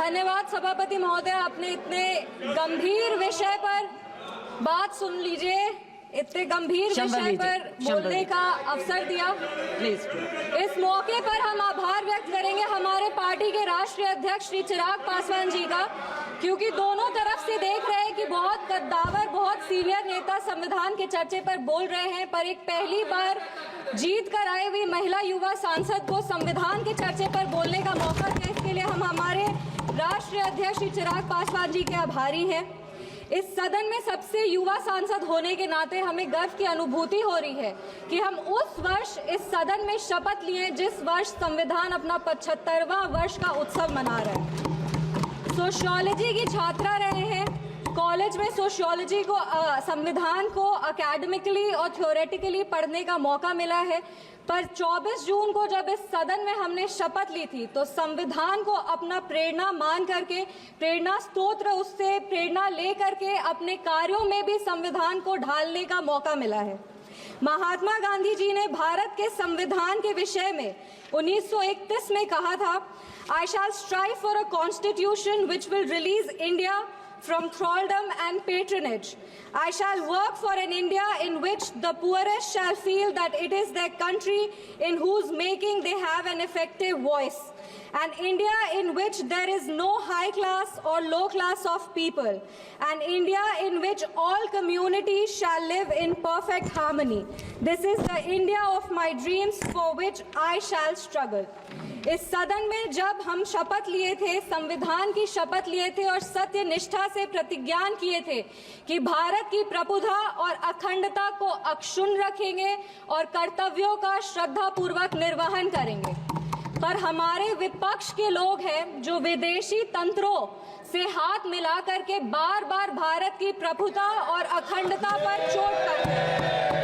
धन्यवाद सभापति महोदय, आपने इतने गंभीर विषय पर बात सुन लीजिए, इतने गंभीर विषय पर बोलने का अवसर दिया। प्लीज। इस मौके पर हम आभार व्यक्त करेंगे हमारे पार्टी के राष्ट्रीय अध्यक्ष श्री चिराग पासवान जी का, क्योंकि दोनों तरफ से देख रहे हैं कि बहुत कद्दावर, बहुत सीनियर नेता संविधान के चर्चे पर बोल रहे हैं, पर एक पहली बार जीत कर आए हुई महिला युवा सांसद को संविधान के चर्चे पर बोलने का मौका दिया। इसके लिए हम हमारे राष्ट्रीय अध्यक्ष श्री चिराग पासवान जी के आभारी हैं। इस सदन में सबसे युवा सांसद होने के नाते हमें गर्व की अनुभूति हो रही है कि हम उस वर्ष इस सदन में शपथ लिए जिस वर्ष संविधान अपना 75वां वर्ष का उत्सव मना रहा है। सोशियोलॉजी की छात्रा रहे हैं, कॉलेज में सोशियोलॉजी को संविधान को एकेडमिकली और थ्योरेटिकली पढ़ने का मौका मिला है, पर 24 जून को जब इस सदन में हमने शपथ ली थी तो संविधान को अपना प्रेरणा मान करके, प्रेरणा स्तोत्र उससे प्रेरणा ले करके अपने कार्यों में भी संविधान को ढालने का मौका मिला है। महात्मा गांधी जी ने भारत के संविधान के विषय में 1931 में कहा था, I shall strive for a constitution which will release India from thraldom and patronage. I shall work for an India in which the poorest shall feel that it is their country in whose making they have an effective voice. An India in which there is no high class or low class of people. An India in which all communities shall live in perfect harmony. This is the India of my dreams for which I shall struggle. इस सदन में जब हम शपथ लिए थे, संविधान की शपथ लिए थे और सत्य निष्ठा से प्रतिज्ञान किए थे कि भारत की प्रभुता और अखंडता को अक्षुण्ण रखेंगे और कर्तव्यों का श्रद्धापूर्वक निर्वहन करेंगे, पर हमारे विपक्ष के लोग हैं जो विदेशी तंत्रों से हाथ मिला करके बार बार भारत की प्रभुता और अखंडता पर चोट करते हैं।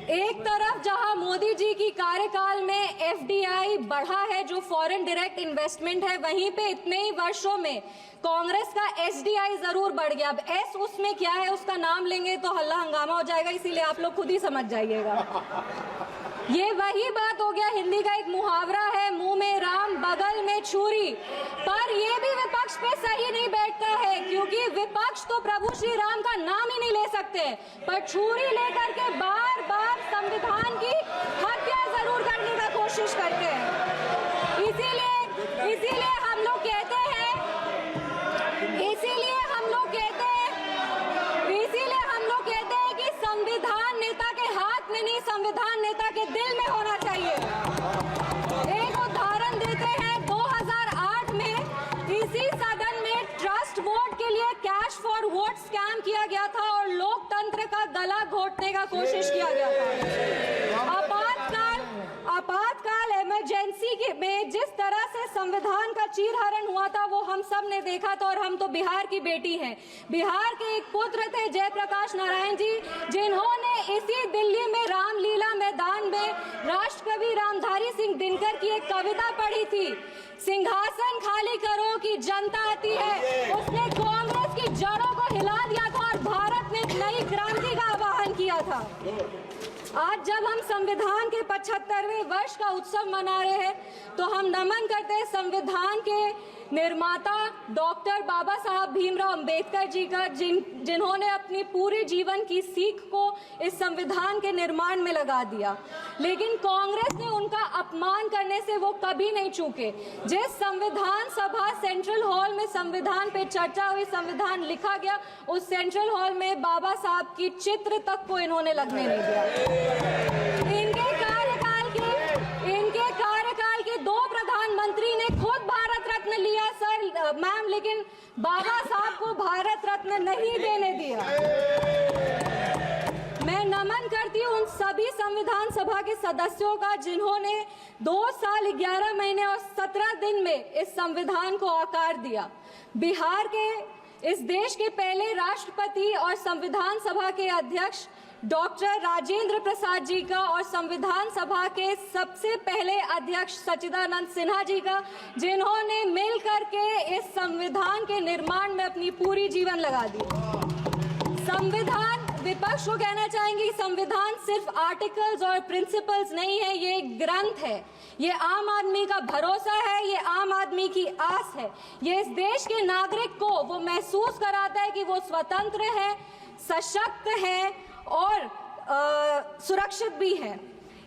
एक तरफ जहां मोदी जी की कार्यकाल में एफडीआई बढ़ा है, जो फॉरेन डायरेक्ट इन्वेस्टमेंट है, वहीं पे इतने ही वर्षों में कांग्रेस का एसडीआई जरूर बढ़ गया। अब एस उसमें क्या है, उसका नाम लेंगे तो हल्ला हंगामा हो जाएगा, इसीलिए आप लोग खुद ही समझ जाइएगा। ये वही बात हो गया, हिंदी का एक मुहावरा है, मुंह में राम बगल में छुरी, पर ये भी विपक्ष पे सही नहीं बैठता है, क्योंकि विपक्ष तो प्रभु श्री राम का नाम ही नहीं ले सकते, पर छुरी लेकर के बार बार संविधान की हत्या जरूर करने का कोशिश करते हैं। इसीलिए हम लोग कहते हैं कि संविधान नेता के हाथ में नहीं, संविधान नेता के दिल में होना चाहिए। एक उदाहरण देते हैं, 2008 में इसी सदन में ट्रस्ट वोट के लिए कैश फॉर वोट स्कैम किया गया था और लोकतंत्र का गला घोटने का कोशिश किया गया था। आपातकाल इमरजेंसी में जिस तरह से संविधान का चीरहरण हुआ था वो हम सब ने देखा था, और हम तो बिहार की बेटी हैं। बिहार के एक पुत्र थे जयप्रकाश नारायण जी, जिन्होंने इसी दिल्ली में रामलीला मैदान में राष्ट्रकवि रामधारी सिंह दिनकर की एक कविता पढ़ी थी, सिंहासन खाली करो कि जनता आती है। उसने कांग्रेस की जड़ों को हिला दिया था और भारत में एक नई क्रांति का आह्वान किया था। आज जब हम संविधान के 75वें वर्ष का उत्सव मना रहे हैं तो हम नमन करते हैं संविधान के निर्माता डॉक्टर बाबा साहब भीमराव अंबेडकर जी का, जिन्होंने अपनी पूरे जीवन की सीख को इस संविधान के निर्माण में लगा दिया, लेकिन कांग्रेस ने उनका अपमान करने से वो कभी नहीं चूके। जिस संविधान सभा सेंट्रल हॉल में संविधान पे चर्चा हुई, संविधान लिखा गया, उस सेंट्रल हॉल में बाबा साहब की चित्र तक को इन्होंने लगने नहीं दिया। इनके कार्यकाल के 2 प्रधानमंत्री ने खुद भारत रत्न लिया सर मैम, लेकिन बाबा साहब को भारत रत्न नहीं देने दिया। मैं नमन करती हूँ उन सभी संविधान सभा के सदस्यों का जिन्होंने 2 साल 11 महीने और 17 दिन में इस संविधान को आकार दिया। बिहार के इस देश के पहले राष्ट्रपति और संविधान सभा के अध्यक्ष डॉक्टर राजेंद्र प्रसाद जी का और संविधान सभा के सबसे पहले अध्यक्ष सच्चिदानंद सिन्हा जी का, जिन्होंने मिलकर के इस संविधान के निर्माण में अपनी पूरी जीवन लगा दी। संविधान विपक्ष को कहना चाहेंगे कि संविधान सिर्फ आर्टिकल्स और प्रिंसिपल्स नहीं है, ये एक ग्रंथ है, ये आम आदमी का भरोसा है, ये आम आदमी की आस है। ये इस देश के नागरिक को वो महसूस कराता है कि वो स्वतंत्र है, सशक्त है और सुरक्षित भी है।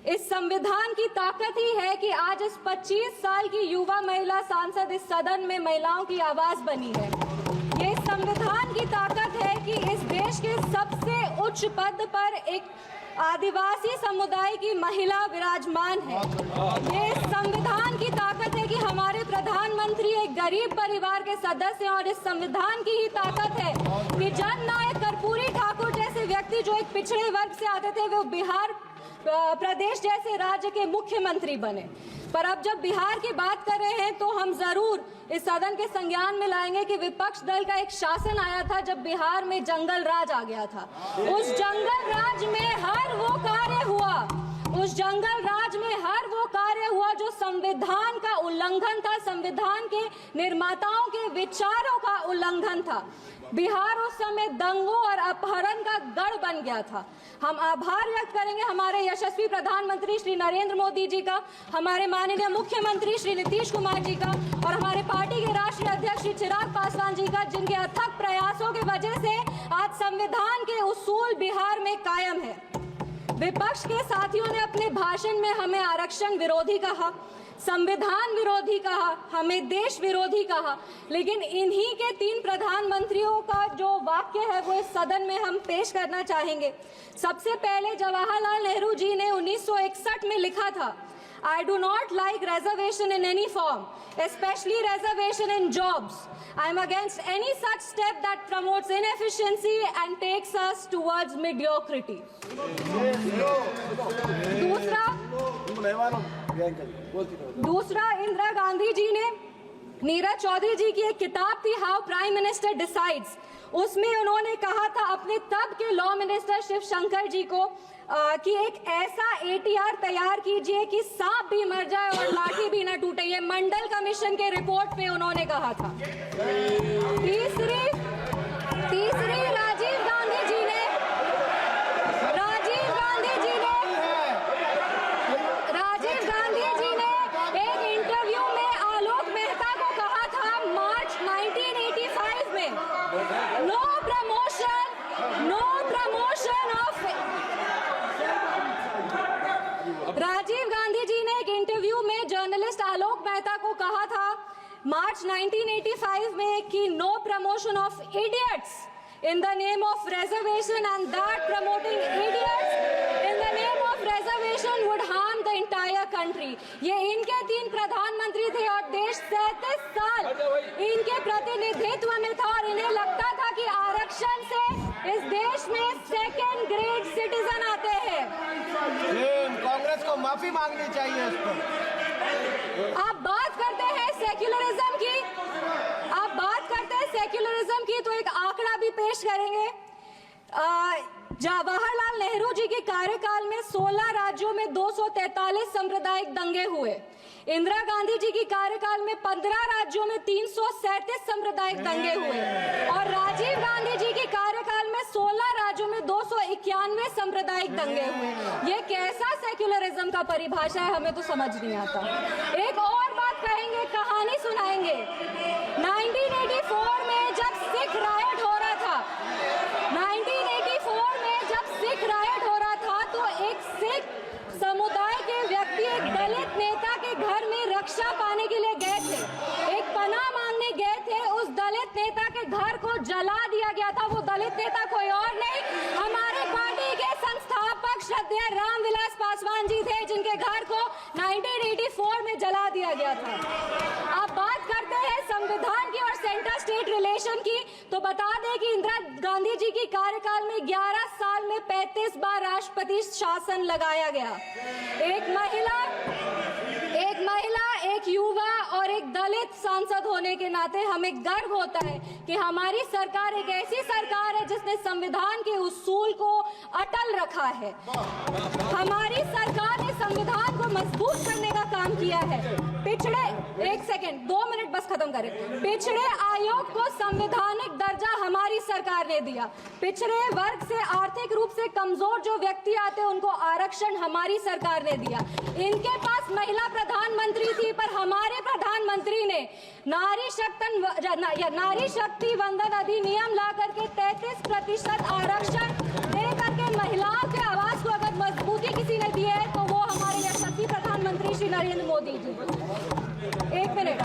इस संविधान की ताकत ही है कि आज इस 25 साल की युवा महिला सांसद इस सदन में महिलाओं की आवाज बनी है। ये इस संविधान की ताकत है कि इस देश के सबसे उच्च पद पर एक आदिवासी समुदाय की महिला विराजमान है। ये इस संविधान की ताकत है कि हमारे प्रधानमंत्री एक गरीब परिवार के सदस्य हैं, और इस संविधान की ही ताकत है कि जननायक कर्पूरी ठाकुर जैसे व्यक्ति जो एक पिछड़े वर्ग से आते थे, वो बिहार प्रदेश जैसे राज्य के मुख्यमंत्री बने। पर अब जब बिहार की बात कर रहे हैं तो हम जरूर इस सदन के संज्ञान में लाएंगे कि विपक्ष दल का एक शासन आया था जब बिहार में जंगल राज आ गया था। उस जंगल राज में हर वो कार्य हुआ, उस जंगल राज में हर वो कार्य हुआ जो संविधान का उल्लंघन था, संविधान के निर्माताओं के विचारों का उल्लंघन था। बिहार उस समय दंगों और अपहरण का गढ़ बन गया था। हम आभार व्यक्त करेंगे हमारे यशस्वी प्रधानमंत्री श्री नरेंद्र मोदी जी का, हमारे माननीय मुख्यमंत्री श्री नीतीश कुमार जी का और हमारे पार्टी के राष्ट्रीय अध्यक्ष श्री चिराग पासवान जी का, जिनके अथक प्रयासों की वजह से आज संविधान के उसूल बिहार में कायम है। विपक्ष के साथियों ने अपने भाषण में हमें आरक्षण विरोधी कहा, संविधान विरोधी कहा, हमें देश विरोधी कहा, लेकिन इन्हीं के 3 प्रधानमंत्रियों का जो वाक्य है वो इस सदन में हम पेश करना चाहेंगे। सबसे पहले जवाहरलाल नेहरू जी ने 1961 में लिखा था, I do not like reservation in any form, especially reservation in jobs. I am against any such step that promotes inefficiency and takes us towards mediocrity. दूसरा इंदिरा गांधी जी ने, नीरज चौधरी जी की एक किताब थी हाउ प्राइम मिनिस्टर डिसाइड्स, उसमें उन्होंने कहा था अपने तब के लॉ मिनिस्टर शिव शंकर जी को कि एक ऐसा ATR तैयार कीजिए कि सांप भी मर जाए और लाठी भी ना टूटे। ये मंडल कमीशन के रिपोर्ट पे उन्होंने कहा था। तीसरी राजीव गांधी जी ने एक इंटरव्यू में आलोक मेहता को कहा था मार्च 1985 में, no promotion of. Rajiv Gandhi ji ने एक इंटरव्यू में जर्नलिस्ट आलोक मेहता को कहा था मार्च 1985 में कि no promotion of idiots in the name of reservation, and that promoting idiots in the name of reservation would harm the entire country. ये इनके 3 प्रधानमंत्री थे और देश 37 साल इनके प्रतिनिधित्व में था और इन्हें लगता था कि आरक्षण से इस देश में सेकेंड ग्रेड सिटीजन आते हैं। कांग्रेस को माफी मांगनी चाहिए इस पर। आप बात करते हैं सेक्युलरिज्म की, की तो एक आंकड़ा भी पेश करेंगे। जवाहरलाल नेहरू जी के कार्यकाल में 16 राज्यों में 243 सांप्रदायिक दंगे हुए। इंदिरा गांधी जी की कार्यकाल में 15 राज्यों में 337 सांप्रदायिक दंगे हुए और राजीव गांधी जी के कार्यकाल में 16 राज्यों में 291 सांप्रदायिक दंगे हुए। ये कैसा सेक्युलरिज्म का परिभाषा है, हमें तो समझ नहीं आता। एक और बात कहेंगे, कहानी सुनाएंगे। 1984 में जब सिख रायट हो रहा था, 1984 में जब सिख रायट हो रहा था तो एक सिख समुदाय के व्यक्ति एक दलित नेता के घर में रक्षा पाने के लिए गए थे, एक पनाह मांगने गए थे। उस दलित नेता के घर को जला दिया गया था। वो दलित नेता कोई और नहीं, हमारे पार्टी के संस्थापक श्रद्धेय रामविलास पासवान जी थे, जिनके घर को 1984 में जला दिया गया था। आप बात करते हैं संविधान की और सेंटर स्टेट रिलेशन की, तो बता दें कि इंदिरा गांधी जी की कार्यकाल में 11 साल में 35 बार राष्ट्रपति शासन लगाया गया। एक महिला, एक युवा और एक दलित सांसद होने के नाते हमें गर्व होता है कि हमारी सरकार एक ऐसी सरकार है जिसने संविधान के उसूल को अटल रखा है। हमारी सरकार ने संविधान को मजबूत करने का काम किया है। पिछड़े 1 सेकेंड 2 मिनट बस खत्म करें। पिछड़े आयोग को संवैधानिक दर्जा हमारी सरकार ने दिया। पिछड़े वर्ग से आर्थिक रूप से कमजोर जो व्यक्ति आते हैं उनको आरक्षण हमारी सरकार ने दिया। इनके पास महिला प्रधानमंत्री थी, पर हमारे प्रधानमंत्री ने नारी शक्ति वंदन अधिनियम ला करके 33% आरक्षण दे करके महिलाओं के आवाज को अगर मजबूती किसी ने दी है तो वो हमारे यशस्वी प्रधानमंत्री श्री नरेंद्र मोदी जी। 1 मिनट।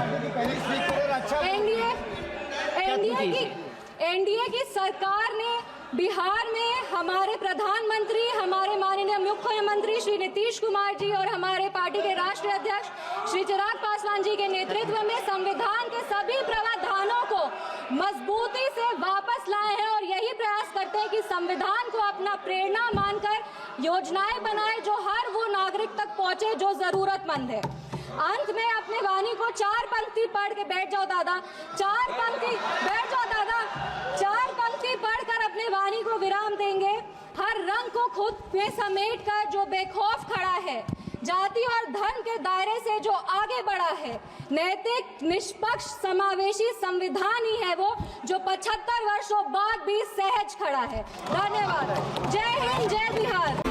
एनडीए की सरकार ने बिहार में हमारे प्रधानमंत्री, हमारे माननीय मुख्यमंत्री श्री नीतीश कुमार जी और हमारे पार्टी के राष्ट्रीय अध्यक्ष श्री चिराग पासवान जी के नेतृत्व में संविधान के सभी प्रावधानों को मजबूती से वापस लाए हैं और यही प्रयास करते हैं कि संविधान को अपना प्रेरणा मानकर योजनाएं बनाए जो हर वो नागरिक तक पहुंचे जो जरूरतमंद है। अंत में अपने वाणी को 4 पंक्ति पढ़ के बैठ जाओ दादा, 4 पंक्ति बैठ जाओ दादा, 4 पंक्ति पढ़कर अपने वाणी को विराम देंगे। हर रंग को खुद में समेट कर जो बेखौफ खड़ा है, जाति और धर्म के दायरे से जो आगे बढ़ा है, नैतिक निष्पक्ष समावेशी संविधान ही है वो जो 75 वर्षों बाद भी सहज खड़ा है। धन्यवाद। जय हिंद, जय बिहार।